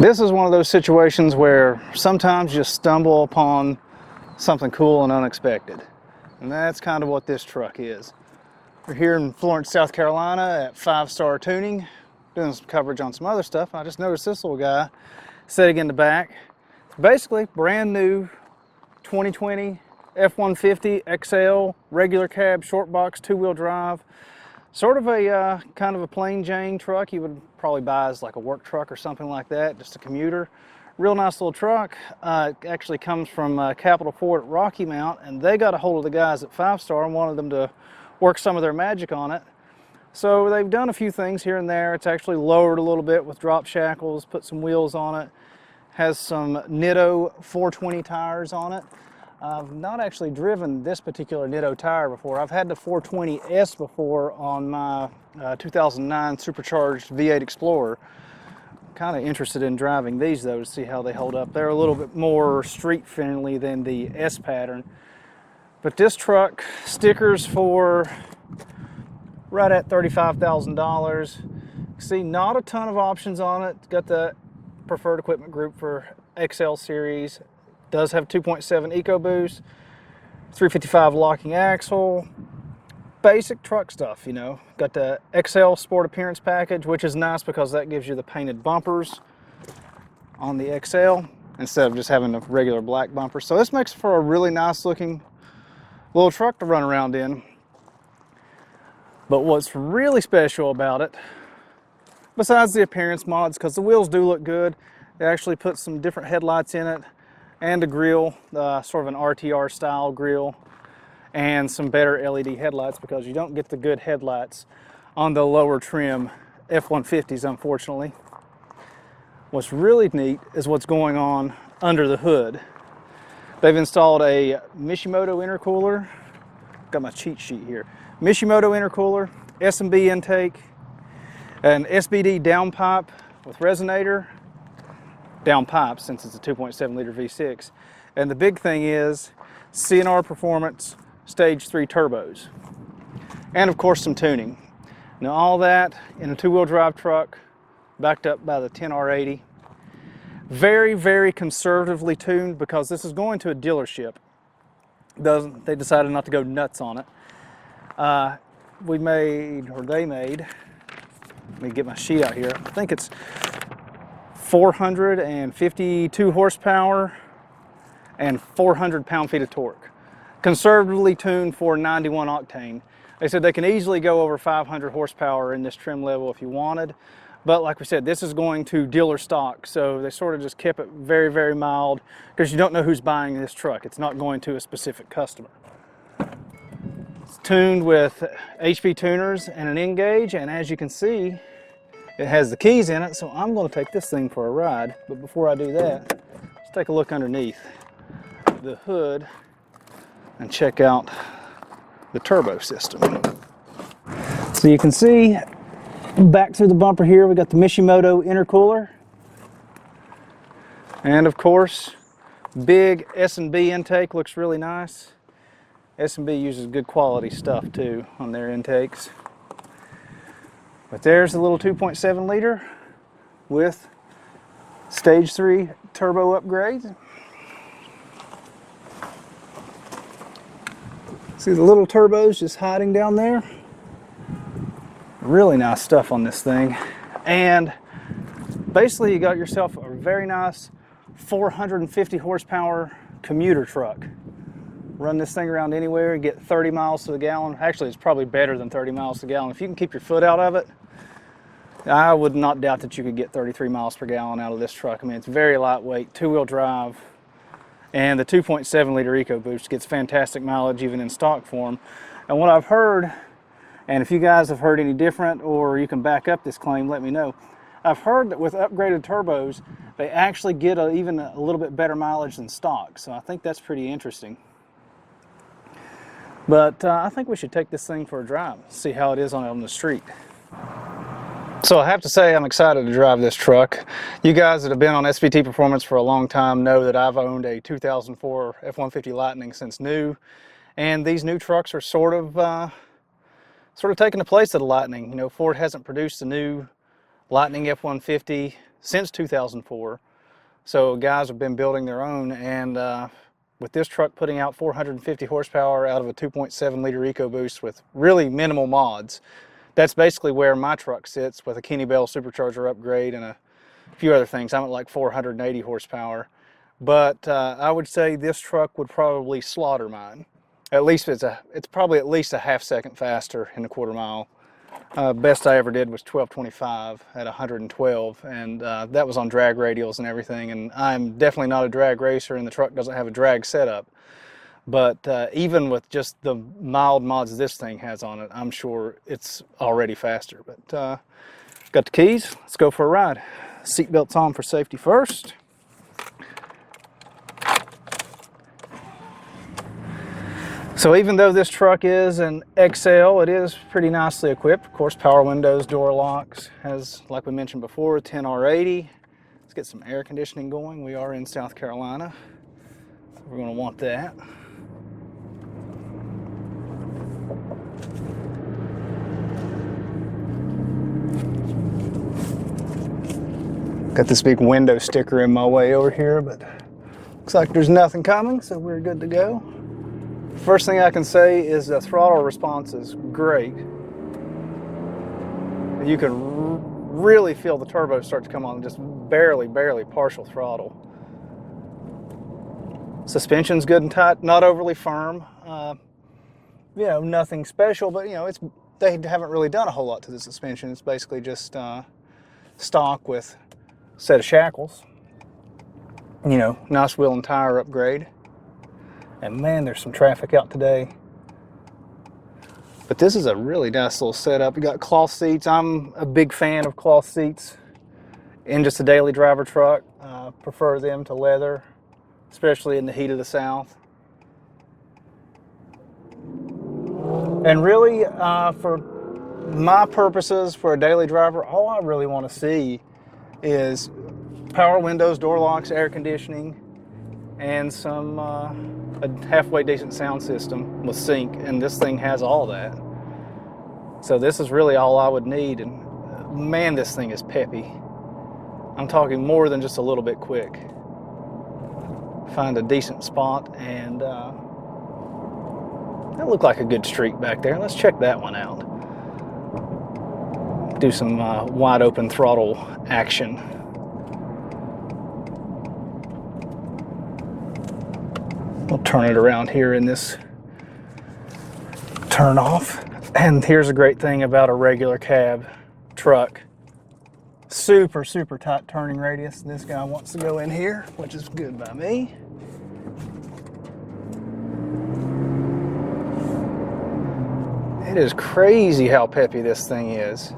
This is one of those situations where sometimes you just stumble upon something cool and unexpected. And that's kind of what this truck is. We're here in Florence, South Carolina at 5-Star Tuning, doing some coverage on some other stuff. I just noticed this little guy sitting in the back. It's basically brand new 2020 F-150 XL, regular cab, short box, 2-wheel drive. Sort of a kind of a plain Jane truck you would probably buy as like a work truck or something like that, just a commuter. Real nice little truck. It actually comes from Capital Ford at Rocky Mount, and they got a hold of the guys at 5-Star and wanted them to work some of their magic on it. So they've done a few things here and there. It's actually lowered a little bit with drop shackles, put some wheels on it. Has some Nitto 420 tires on it. I've not actually driven this particular Nitto tire before. I've had the 420S before on my 2009 supercharged V8 Explorer. Kind of interested in driving these though to see how they hold up. They're a little bit more street friendly than the S pattern. But this truck, stickers for right at $35,000. See, not a ton of options on it. It's got the preferred equipment group for XL series. Does have 2.7 EcoBoost, 355 locking axle, basic truck stuff, you know. Got the XL Sport Appearance package, which is nice because that gives you the painted bumpers on the XL instead of just having the regular black bumper. So this makes for a really nice looking little truck to run around in. But what's really special about it, besides the appearance mods, because the wheels do look good, they actually put some different headlights in it, and a grille, sort of an RTR style grille, and some better LED headlights because you don't get the good headlights on the lower trim F-150s, unfortunately. What's really neat is what's going on under the hood. They've installed a Mishimoto Intercooler. Got my cheat sheet here. Mishimoto Intercooler, S&B intake, an SBD downpipe with resonator, downpipe since it's a 2.7 liter V6. And the big thing is CNR Performance Stage 3 turbos. And of course some tuning. Now all that in a 2-wheel drive truck backed up by the 10R80. Very, very conservatively tuned because this is going to a dealership. They decided not to go nuts on it. They made, let me get my sheet out here. I think it's 452 horsepower and 400 pound-feet of torque. Conservatively tuned for 91 octane. They said they can easily go over 500 horsepower in this trim level if you wanted. But like we said, this is going to dealer stock. So they sort of just kept it very, very mild because you don't know who's buying this truck. It's not going to a specific customer. It's tuned with HP tuners and an N-gauge, and as you can see, it has the keys in it, so I'm going to take this thing for a ride. But before I do that, let's take a look underneath the hood and check out the turbo system. So you can see back through the bumper here, we got the Mishimoto Intercooler. And of course, big S&B intake, looks really nice. S&B uses good quality stuff too on their intakes. But there's a little 2.7 liter with stage 3 turbo upgrades. See the little turbos just hiding down there? Really nice stuff on this thing. And basically you got yourself a very nice 450 horsepower commuter truck. Run this thing around anywhere and get 30 miles to the gallon. Actually, it's probably better than 30 miles to the gallon. If you can keep your foot out of it, I would not doubt that you could get 33 miles per gallon out of this truck. I mean, it's very lightweight, 2-wheel drive, and the 2.7 liter EcoBoost gets fantastic mileage even in stock form. And what I've heard, and if you guys have heard any different or you can back up this claim, let me know. I've heard that with upgraded turbos, they actually get even a little bit better mileage than stock. So I think that's pretty interesting. But I think we should take this thing for a drive, see how it is on the street. So I have to say I'm excited to drive this truck. You guys that have been on SVT Performance for a long time know that I've owned a 2004 F-150 Lightning since new. And these new trucks are sort of taking the place of the Lightning. You know, Ford hasn't produced a new Lightning F-150 since 2004. So guys have been building their own, and with this truck putting out 450 horsepower out of a 2.7 liter EcoBoost with really minimal mods, that's basically where my truck sits with a Kenny Bell supercharger upgrade and a few other things. I'm at like 480 horsepower. But I would say this truck would probably slaughter mine. At least it's probably at least a half-second faster in a quarter mile. Best I ever did was 12:25 at 112, and that was on drag radials and everything. And I'm definitely not a drag racer, and the truck doesn't have a drag setup. But even with just the mild mods this thing has on it, I'm sure it's already faster. But got the keys. Let's go for a ride. Seatbelts on for safety first. So even though this truck is an XL, it is pretty nicely equipped. Of course, power windows, door locks, has, like we mentioned before, 10R80. Let's get some air conditioning going. We are in South Carolina, so we're going to want that. Got this big window sticker in my way over here, but looks like there's nothing coming, so we're good to go. First thing I can say is the throttle response is great. You can really feel the turbo start to come on, just barely partial throttle. Suspension's good and tight, not overly firm. You know, nothing special, but you know, they haven't really done a whole lot to the suspension. It's basically just stock with a set of shackles. You know, nice wheel and tire upgrade. And man, there's some traffic out today. But this is a really nice little setup. You got cloth seats. I'm a big fan of cloth seats in just a daily driver truck. Prefer them to leather, especially in the heat of the South. And really, for my purposes, for a daily driver, all I really want to see is power windows, door locks, air conditioning, and some a halfway decent sound system with sync, and this thing has all that. So this is really all I would need, and man, this thing is peppy. I'm talking more than just a little bit quick. Find a decent spot, and that looked like a good street back there. Let's check that one out. Do some wide open throttle action. We'll turn it around here in this turn off. And here's a great thing about a regular cab truck. Super tight turning radius. This guy wants to go in here, which is good by me. It is crazy how peppy this thing is.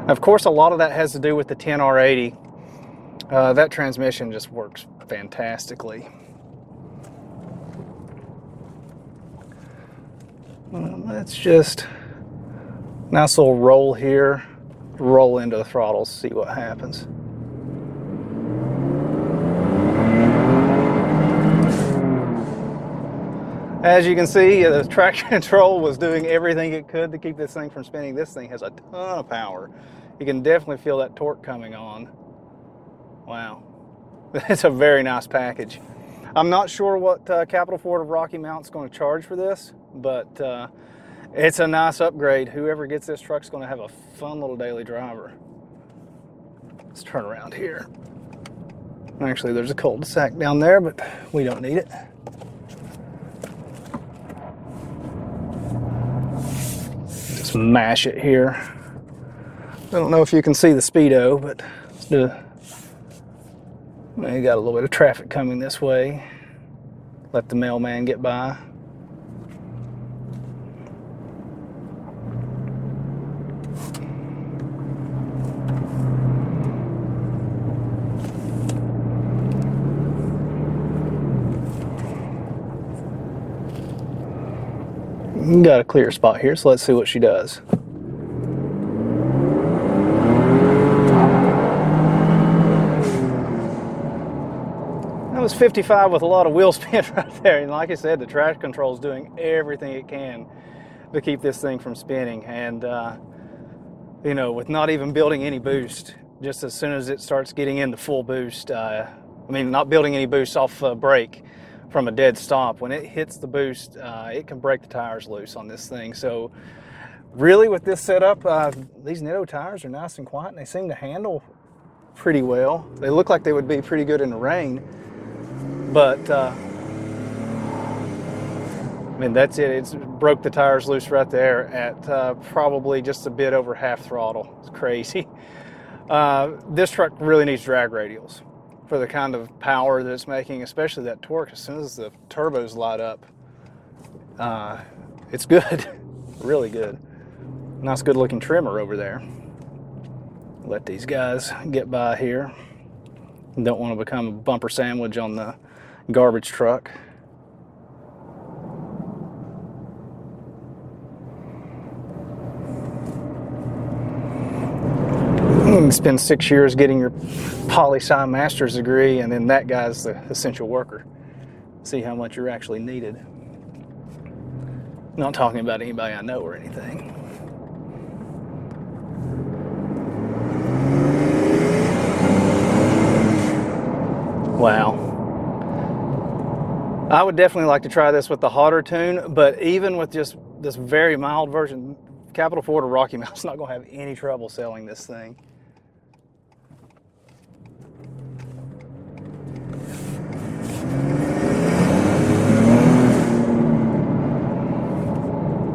Of course, a lot of that has to do with the 10R80. That transmission just works fantastically. Let's just, nice little roll here, roll into the throttle, see what happens. As you can see, the traction control was doing everything it could to keep this thing from spinning. This thing has a ton of power. You can definitely feel that torque coming on. Wow. It's a very nice package. I'm not sure what Capital Ford of Rocky Mount's going to charge for this, but it's a nice upgrade. Whoever gets this truck's going to have a fun little daily driver. Let's turn around here. Actually, there's a cul-de-sac down there, but we don't need it. Just mash it here. I don't know if you can see the speedo, but let's do it. You got a little bit of traffic coming this way. Let the mailman get by. Got a clear spot here, so let's see what she does. That was 55 with a lot of wheel spin right there. And like I said, the traction control is doing everything it can to keep this thing from spinning. And you know, with not even building any boost, just as soon as it starts getting into full boost, I mean, not building any boost off brake from a dead stop, when it hits the boost, it can break the tires loose on this thing. So really with this setup, these Nitto tires are nice and quiet, and they seem to handle pretty well. They look like they would be pretty good in the rain, but I mean, that's it. It's broke the tires loose right there at probably just a bit over half throttle. It's crazy. This truck really needs drag radials for the kind of power that it's making, especially that torque. As soon as the turbos light up, it's good, really good. Nice good looking trimmer over there. Let these guys get by here. Don't want to become a bumper sandwich on the garbage truck. You spend 6 years getting your poli-sci master's degree, and then that guy's the essential worker. See how much you're actually needed. Not talking about anybody I know or anything. Wow. I would definitely like to try this with the hotter tune, but even with just this very mild version, Capital Ford or Rocky Mount's not going to have any trouble selling this thing.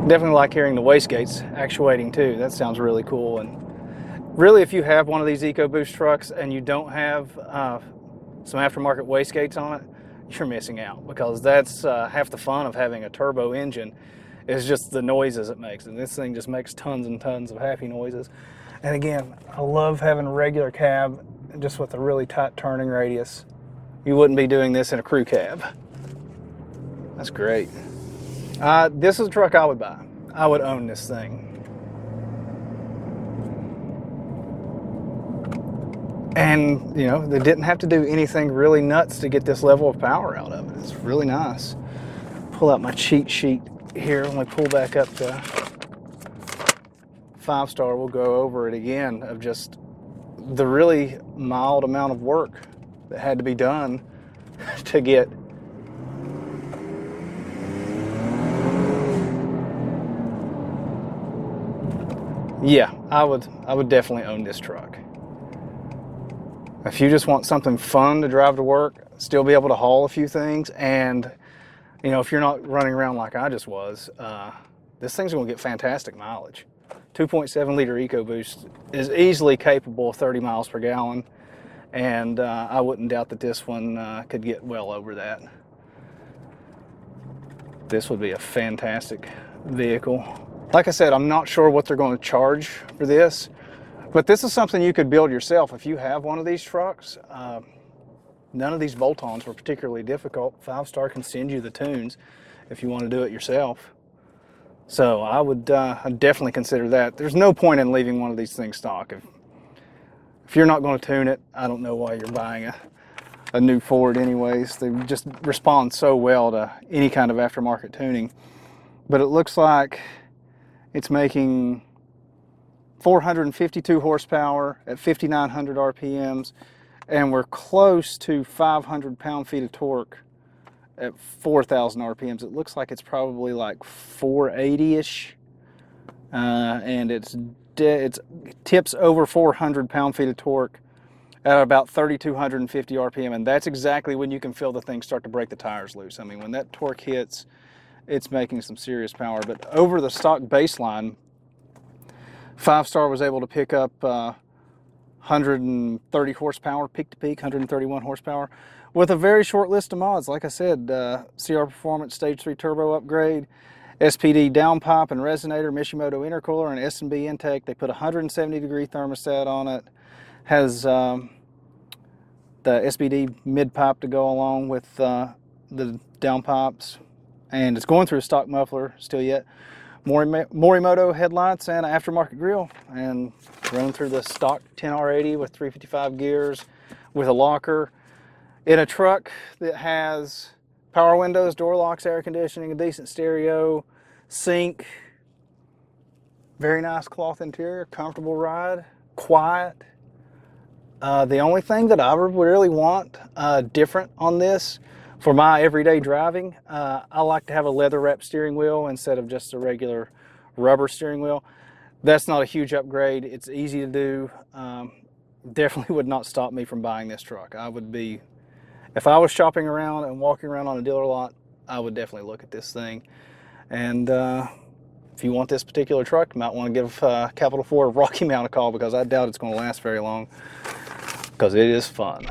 Definitely like hearing the wastegates actuating too. That sounds really cool. And really, if you have one of these EcoBoost trucks and you don't have some aftermarket wastegates on it, you're missing out, because that's half the fun of having a turbo engine, is just the noises it makes. And this thing just makes tons and tons of happy noises. And again, I love having a regular cab just with a really tight turning radius. You wouldn't be doing this in a crew cab. That's great. This is a truck I would buy. I would own this thing. And, you know, they didn't have to do anything really nuts to get this level of power out of it. It's really nice. Pull out my cheat sheet here. When we pull back up to 5-star, we'll go over it again, of just the really mild amount of work that had to be done to get yeah, I would definitely own this truck. If you just want something fun to drive to work, still be able to haul a few things, and you know, if you're not running around like I just was, this thing's going to get fantastic mileage. 2.7 liter EcoBoost is easily capable of 30 miles per gallon, and I wouldn't doubt that this one could get well over that. This would be a fantastic vehicle. Like I said, I'm not sure what they're going to charge for this, but this is something you could build yourself. If you have one of these trucks, none of these bolt-ons were particularly difficult. 5-star can send you the tunes if you want to do it yourself. So I would I'd definitely consider that. There's no point in leaving one of these things stock. If you're not going to tune it, I don't know why you're buying a new Ford anyways. They just respond so well to any kind of aftermarket tuning. But it looks like it's making 452 horsepower at 5,900 RPMs, and we're close to 500 pound-feet of torque at 4,000 RPMs. It looks like it's probably like 480-ish, and it tips over 400 pound-feet of torque at about 3,250 RPM, and that's exactly when you can feel the thing start to break the tires loose. I mean, when that torque hits, it's making some serious power. But over the stock baseline, 5-star was able to pick up 130 horsepower, peak to peak, 131 horsepower, with a very short list of mods. Like I said, CR Performance Stage 3 Turbo upgrade, SPD downpipe and resonator, Mishimoto Intercooler, and S&B intake. They put a 170-degree thermostat on it. Has the SPD mid-pipe to go along with the downpipes. And it's going through a stock muffler still yet. Morimoto headlights and an aftermarket grille, and running through the stock 10R80 with 355 gears with a locker in a truck that has power windows, door locks, air conditioning, a decent stereo, sync, Very nice cloth interior, comfortable ride, quiet. The only thing that I would really want different on this for my everyday driving, I like to have a leather wrapped steering wheel instead of just a regular rubber steering wheel. That's not a huge upgrade. It's easy to do. Definitely would not stop me from buying this truck. I would be, if I was shopping around and walking around on a dealer lot, I would definitely look at this thing. And if you want this particular truck, you might want to give Capital Ford of Rocky Mount a call, because I doubt it's going to last very long, because it is fun.